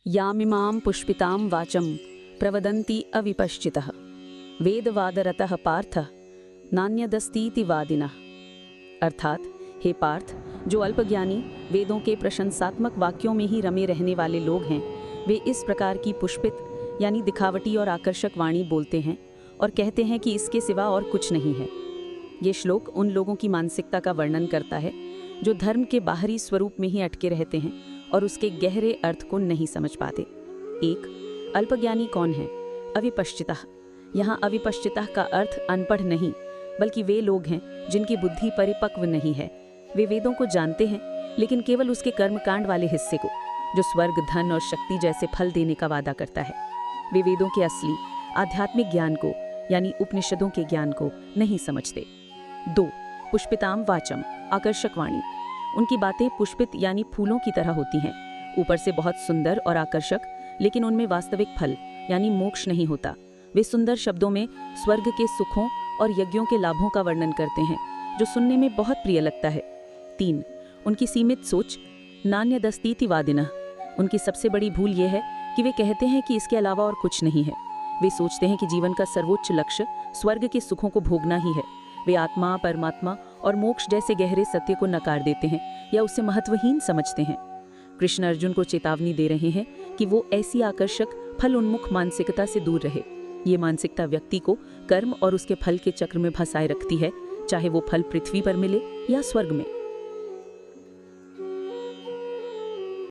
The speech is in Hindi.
यामिमां पुष्पितां वाचं प्रवदन्ति अविपश्चितः वेदवादरतः पार्थ नान्यदस्तीति वादिनः। अर्थात, हे पार्थ, जो अल्पज्ञानी वेदों के प्रशंसात्मक वाक्यों में ही रमे रहने वाले लोग हैं, वे इस प्रकार की पुष्पित यानी दिखावटी और आकर्षक वाणी बोलते हैं और कहते हैं कि इसके सिवा और कुछ नहीं है। ये श्लोक उन लोगों की मानसिकता का वर्णन करता है जो धर्म के बाहरी स्वरूप में ही अटके रहते हैं और उसके गहरे अर्थ को नहीं समझ पाते। एक, अल्पज्ञानी कौन है? अविपश्चितः। यहाँ अविपश्चितः का अर्थ अनपढ़ नहीं, बल्कि वे लोग हैं जिनकी बुद्धि परिपक्व नहीं है। वे वेदों को जानते हैं, लेकिन केवल उसके कर्मकांड वाले हिस्से को, जो स्वर्ग, धन और शक्ति जैसे फल देने का वादा करता है। वे वेदों के असली आध्यात्मिक ज्ञान को यानी उपनिषदों के ज्ञान को नहीं समझते। 2, पुष्पिताम वाचम, आकर्षक वाणी। उनकी बातें पुष्पित यानी फूलों की तरह होती हैं, ऊपर से बहुत सुंदर और आकर्षक, लेकिन उनमें वास्तविक फल यानी मोक्ष नहीं होता। वे सुंदर शब्दों में स्वर्ग के सुखों और यज्ञों के लाभों का वर्णन करते हैं, जो सुनने में बहुत प्रिय लगता है। 3, उनकी सीमित सोच, नान्यदस्तीति वादिनः। उनकी सबसे बड़ी भूल यह है कि वे कहते हैं कि इसके अलावा और कुछ नहीं है। वे सोचते हैं कि जीवन का सर्वोच्च लक्ष्य स्वर्ग के सुखों को भोगना ही है। वे आत्मा, परमात्मा और मोक्ष जैसे गहरे सत्य को नकार देते हैं या उसे महत्वहीन समझते हैं। कृष्ण अर्जुन को चेतावनी दे रहे हैं कि वो ऐसी आकर्षक, फल उन्मुख मानसिकता से दूर रहे। ये मानसिकता व्यक्ति को कर्म और उसके फल के चक्र में फंसाए रखती है, चाहे वो फल पृथ्वी पर मिले या स्वर्ग में।